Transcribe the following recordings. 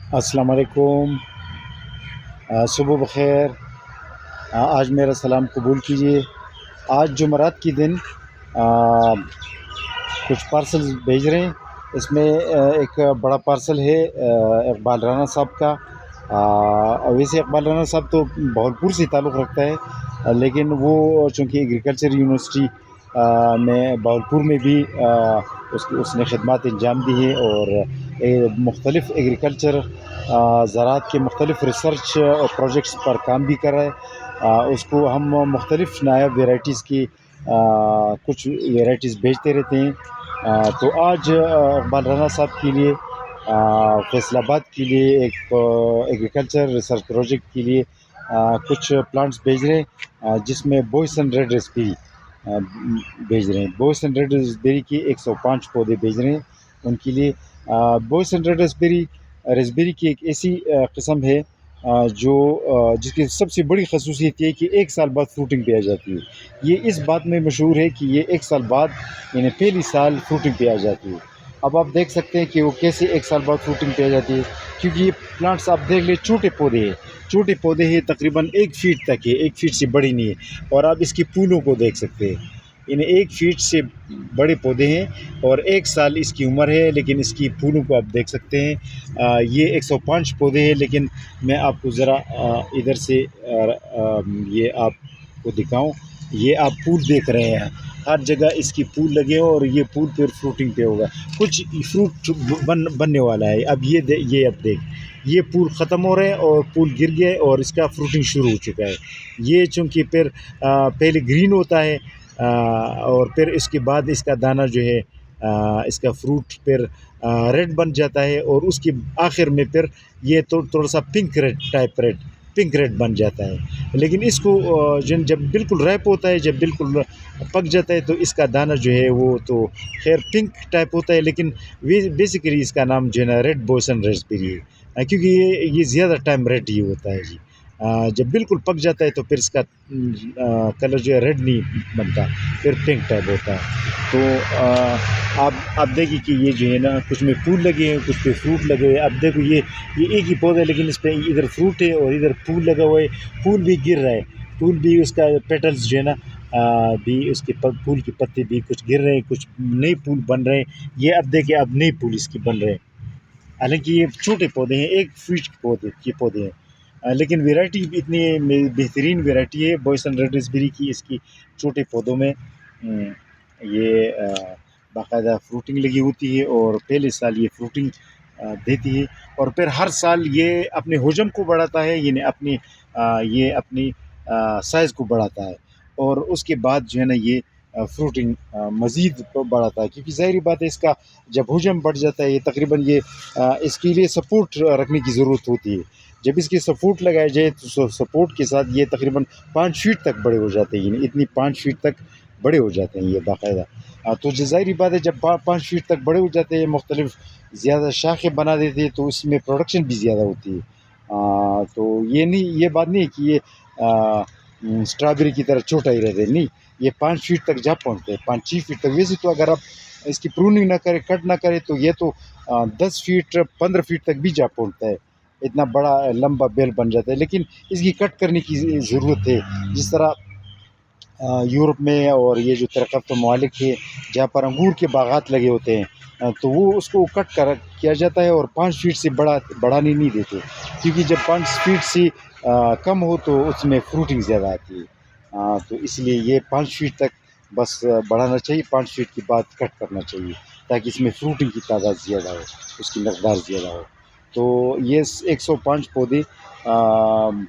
السلام علیکم، صبح بخیر۔ آج میرا سلام قبول کیجیے۔ آج جمعرات کی دن آ، کچھ پارسل بھیج رہے ہیں۔ اس میں ایک بڑا پارسل ہے اقبال رانا صاحب کا۔ ویسے اقبال رانا صاحب تو بہاولپور سے تعلق رکھتا ہے، لیکن وہ چونکہ ایگریکلچر یونیورسٹی میں بہاولپور میں بھی اس نے خدمات انجام دی ہیں، اور مختلف ایگریکلچر زراعت کے مختلف ریسرچ اور پروجیکٹس پر کام بھی کر رہا ہے۔ اس کو ہم مختلف نایاب ویرائٹیز کی کچھ ویرائٹیز بیچتے رہتے ہیں۔ تو آج اقبال رانا صاحب کے لیے فیصل آباد کے لیے ایک ایگریکلچر ریسرچ پروجیکٹ کے لیے کچھ پلانٹس بھیج رہے ہیں، جس میں بوئسن ریڈ ریسبیری بھیج رہے ہیں۔ بوئسن ریڈ ریسبیری کی 105 پودے بھیج رہے ہیں ان کے لیے۔ بوئسن ریڈ ریسبیری کی ایک ایسی قسم ہے جو جس کی سب سے بڑی خصوصیت یہ ہے کہ 1 سال بعد فروٹنگ پہ آ جاتی ہے۔ یہ اس بات میں مشہور ہے کہ یہ 1 سال بعد یعنی پہلی سال فروٹنگ پہ آ جاتی ہے۔ اب آپ دیکھ سکتے ہیں کہ وہ کیسے 1 سال بعد فروٹنگ پہ آ جاتی ہے، کیونکہ یہ پلانٹس آپ دیکھ لیں چھوٹے پودے ہیں، چھوٹے پودے ہیں، تقریباً 1 فیٹ تک ہے، 1 فیٹ سے بڑی نہیں ہے۔ اور آپ اس کی پھولوں کو دیکھ سکتے ہیں، یعنی 1 فیٹ سے بڑے پودے ہیں اور 1 سال اس کی عمر ہے، لیکن اس کی پھولوں کو آپ دیکھ سکتے ہیں۔ یہ 105 پودے ہیں، لیکن میں آپ کو ذرا ادھر سے یہ آپ کو دکھاؤں۔ یہ آپ پھول دیکھ رہے ہیں، ہر جگہ اس کی پھول لگے ہوں، اور یہ پھول پھر فروٹنگ پہ ہوگا، کچھ فروٹ بننے والا ہے۔ اب یہ اب دیکھ، یہ پھول ختم ہو رہے ہیں اور پھول گر گئے اور اس کا فروٹنگ شروع ہو چکا ہے۔ یہ چونکہ پھر پہلے گرین ہوتا ہے، اور پھر اس کے بعد اس کا دانہ جو ہے اس کا فروٹ پھر ریڈ بن جاتا ہے، اور اس کے آخر میں پھر یہ تھوڑا سا پنک ریڈ بن جاتا ہے۔ لیکن اس کو جب بالکل ریپ ہوتا ہے، جب بالکل پک جاتا ہے، تو اس کا دانہ جو ہے وہ تو خیر پنک ٹائپ ہوتا ہے، لیکن بیسیکلی اس کا نام جو ہے نا ریڈ بوئسن ریسبیری ہے، کیونکہ یہ زیادہ ٹائم ریڈ ہی ہوتا ہے جی۔ جب بالکل پک جاتا ہے تو پھر اس کا کلر جو ہے ریڈ نہیں بنتا، پھر پنک ٹائپ ہوتا ہے۔ تو آپ دیکھیں کہ یہ جو ہے نا کچھ میں پھول لگے ہیں، کچھ پہ فروٹ لگے ہوئے ہیں۔ اب دیکھو یہ ایک ہی پودا ہے، لیکن اس پہ ادھر فروٹ ہے اور ادھر پھول لگا ہوا ہے، پھول بھی گر رہا ہے، پھول بھی اس کا پیٹلز جو ہے نا بھی اس کے پھول کے پتے بھی کچھ گر رہے ہیں، کچھ نئے پھول بن رہے ہیں۔ یہ اب دیکھیں اب نئے پھول اس کی بن رہے ہیں، حالانکہ یہ چھوٹے پودے ہیں، 1 فیٹ کے پودے ہیں، لیکن ویرائٹی اتنی بہترین ویرائٹی ہے بوئسن ریڈ ریسبیری کی۔ اس کی چھوٹے پودوں میں یہ باقاعدہ فروٹنگ لگی ہوتی ہے، اور پہلے سال یہ فروٹنگ دیتی ہے، اور پھر ہر سال یہ اپنے حجم کو بڑھاتا ہے، یعنی اپنی سائز کو بڑھاتا ہے، اور اس کے بعد جو ہے نا یہ فروٹنگ مزید بڑھاتا ہے، کیونکہ ظاہری بات ہے اس کا جب حجم بڑھ جاتا ہے، یہ تقریباً اس کے لیے سپورٹ رکھنے کی ضرورت ہوتی ہے۔ جب اس کی سپورٹ لگائے جائے تو سپورٹ کے ساتھ یہ تقریباً 5 فیٹ تک بڑے ہو جاتے ہیں، یعنی اتنی 5 فیٹ تک بڑے ہو جاتے ہیں یہ باقاعدہ۔ تو ظاہری بات ہے جب 5 فیٹ تک بڑے ہو جاتے ہیں، مختلف زیادہ شاخیں بنا دیتے ہیں، تو اس میں پروڈکشن بھی زیادہ ہوتی ہے۔ تو یہ بات نہیں ہے کہ یہ اسٹرابیری کی طرح چھوٹا ہی رہتا ہے، نہیں، یہ 5 فیٹ تک جا پہنچتے ہیں، 5-6 فیٹ تک۔ ویسے تو اگر آپ اس کی پروننگ نہ کرے، کٹ نہ کرے، تو یہ تو 10 فیٹ 15 فیٹ تک بھی جا پہنچتا ہے، اتنا بڑا لمبا بیل بن جاتا ہے۔ لیکن اس کی کٹ کرنے کی ضرورت ہے، جس طرح یورپ میں اور یہ جو ترقی یافتہ ممالک ہے جہاں پر انگور کے باغات لگے ہوتے ہیں، تو وہ اس کو کٹ کیا جاتا ہے، اور 5 فیٹ سے بڑھانے نہیں دیتے، کیونکہ جب 5 فیٹ سے کم ہو تو اس میں فروٹنگ زیادہ آتی ہے۔ تو اس لیے یہ 5 فیٹ تک بس بڑھانا چاہیے، 5 فیٹ کے بعد کٹ کرنا چاہیے، تاکہ اس میں فروٹنگ کی تعداد زیادہ ہو، اس کی مقدار زیادہ ہو۔ تو یہ 105 پودے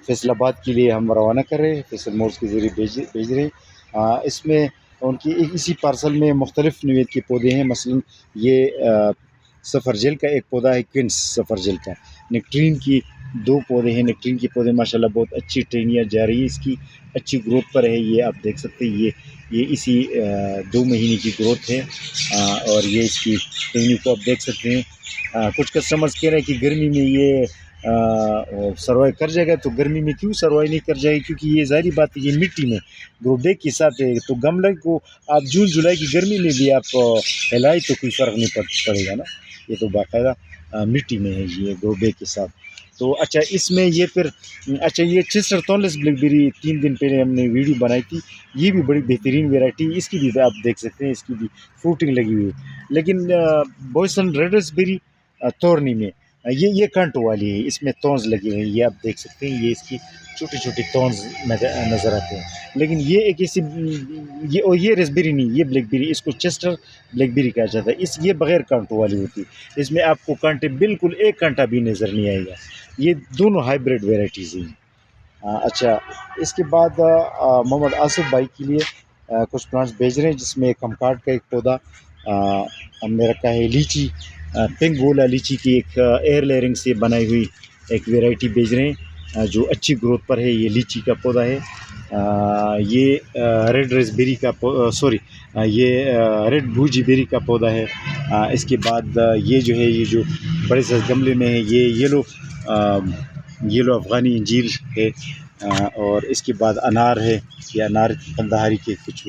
فیصل آباد کے لیے ہم روانہ کر رہے ہیں، فیصل مورز کے ذریعے بھیج رہے ہیں۔ اس میں ان کی اسی پارسل میں مختلف نوعیت کے پودے ہیں، مثلا یہ سفرجل کا ایک پودا ہے، کوئنس سفرجل کا، نیکٹرین کی 2 پودے ہیں، نیکٹرین کے پودے ماشاءاللہ بہت اچھی ٹرینیاں جا رہی ہیں، اس کی اچھی گروتھ پر ہے۔ یہ آپ دیکھ سکتے ہیں، یہ اسی 2 مہینے کی گروتھ ہے، اور یہ اس کی ٹرینی کو آپ دیکھ سکتے ہیں۔ کچھ کسٹمرز کہہ رہے ہیں کہ گرمی میں یہ سروائیو کر جائے گا، تو گرمی میں کیوں سروائیو نہیں کر جائے گا، کیونکہ یہ ظاہری بات ہے یہ مٹی میں گرو بیگ کے ساتھ ہے، تو گملے کو آپ جون جولائی کی گرمی میں بھی آپ ہلائے تو کوئی فرق نہیں پڑے گا نا، یہ تو باقاعدہ مٹی میں ہے یہ گرو بیگ کے ساتھ. تو اچھا اس میں یہ پھر اچھا یہ چیسٹر تھارنلیس بلیک بیری 3 دن پہلے ہم نے ویڈیو بنائی تھی. یہ بھی بڑی بہترین ویرائٹی، اس کی بھی آپ دیکھ سکتے ہیں، اس کی بھی فروٹنگ لگی ہوئی ہے. لیکن بوسٹن ریڈ ریسبیری تورنی میں یہ کنٹو والی ہے، اس میں تونز لگے ہوئے ہیں. یہ آپ دیکھ سکتے ہیں، یہ اس کی چھوٹی چھوٹی تونز نظر آتے ہیں. لیکن یہ ایک ایسی یہ ریسبیری نہیں، یہ بلیک بیری، اس کو چیسٹر بلیک بیری کہا جاتا ہے. یہ بغیر کانٹوں والی ہوتی ہے، اس میں آپ کو کانٹے بالکل ایک کانٹا بھی نظر نہیں آئے گا. یہ دونوں ہائیبریڈ ویرائٹیز ہیں. اچھا اس کے بعد محمد آصف بھائی کے لیے کچھ پلانٹس بھیج رہے ہیں، جس میں کمکاٹ کا ایک پودا ہم نے رکھا ہے. لیچی پنک گولا لیچی کی ایک ایئر لیئرنگ سے بنائی ہوئی ایک ویرائٹی بھیج رہے ہیں جو اچھی گروتھ پر ہے. یہ لیچی کا پودا ہے. یہ ریڈ ریسبیری کا یہ ریڈ بوجی بیری کا پودا ہے. اس کے بعد یہ جو ہے، یہ جو بڑے سے گملے میں ہے، یہ یلو افغانی انجیر ہے. اور اس کے بعد انار ہے. یہ انار کندہاری کے کچھ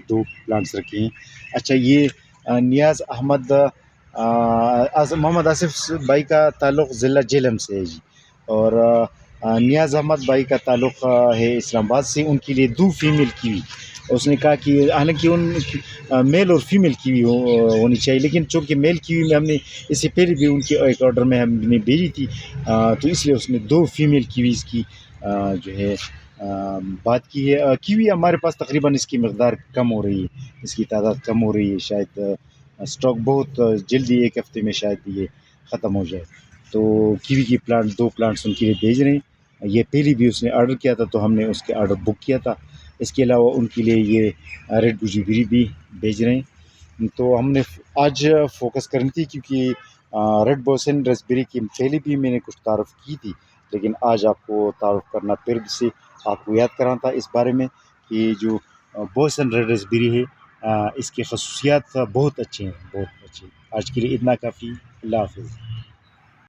دو پلانٹس رکھے ہیں. اچھا یہ نیاز احمد محمد آصف بھائی کا تعلق ضلع جہلم سے ہے جی. اور نیاز احمد بھائی کا تعلق ہے اسلام آباد سے. ان کے لیے 2 فیمیل کیوی. اس نے کہا کہ حالانکہ ان میل اور فیمیل کیوی ہونی چاہیے، لیکن چونکہ میل کیوی میں ہم نے اس سے پہلے بھی ان کے ایک آرڈر میں ہم نے بھیجی تھی، تو اس لیے اس نے 2 فیمیل کیویز کی جو ہے بات کی ہے. کیوی ہمارے پاس تقریباً اس کی مقدار کم ہو رہی ہے، اس کی تعداد کم ہو رہی ہے. شاید اسٹاک بہت جلدی 1 ہفتے میں شاید یہ ختم ہو جائے. تو کیوی کی 2 پلانٹس ان کے لیے بھیج رہے ہیں. یہ پہلی بھی اس نے آرڈر کیا تھا تو ہم نے اس کے آرڈر بک کیا تھا. اس کے علاوہ ان کے لیے یہ ریڈ گوجی بیری بھی بھیج رہے ہیں. تو ہم نے آج فوکس کرنی تھی، کیونکہ ریڈ بوسن ریسبیری کی پہلے بھی میں نے کچھ تعارف کی تھی، لیکن آج آپ کو تعارف کرنا پھر سے آپ کو یاد کرانا تھا اس بارے میں کہ جو بوسن ریڈ ریسبیری ہے اس کی خصوصیات بہت اچھے ہیں، بہت اچھے. آج کے لیے اتنا کافی. اللہ حافظ.